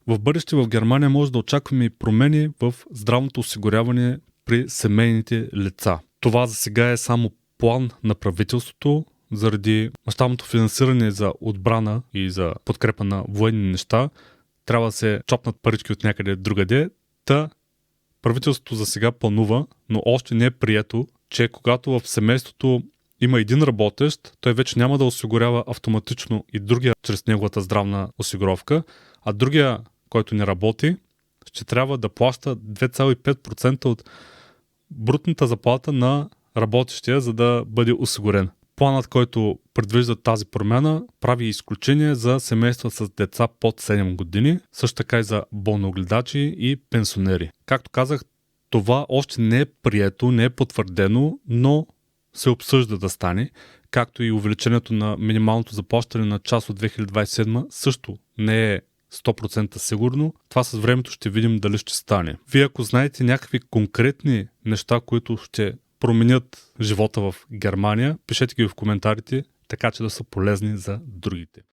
В бъдеще в Германия може да очакваме и промени в здравното осигуряване при семейните лица. Това за сега е само план на правителството заради мащабното финансиране за отбрана и за подкрепа на военни неща. Трябва да се чопнат парички от някъде другаде. Правителството за сега планува, но още не е прието, че когато в семейството има един работещ, той вече няма да осигурява автоматично и другия чрез неговата здравна осигуровка, а другия, който не работи, ще трябва да плаща 2,5% от брутната заплата на работещия, за да бъде осигурен. Планът, който предвижда тази промяна, прави изключение за семейства с деца под 7 години, също така и за болногледачи и пенсионери. Както казах, това още не е прието, не е потвърдено, но се обсъжда да стане, както и увеличението на минималното заплащане на част от 2027 също не е 100% сигурно. Това с времето ще видим дали ще стане. Вие ако знаете някакви конкретни неща, които ще променят живота в Германия, пишете ги в коментарите, така че да са полезни за другите.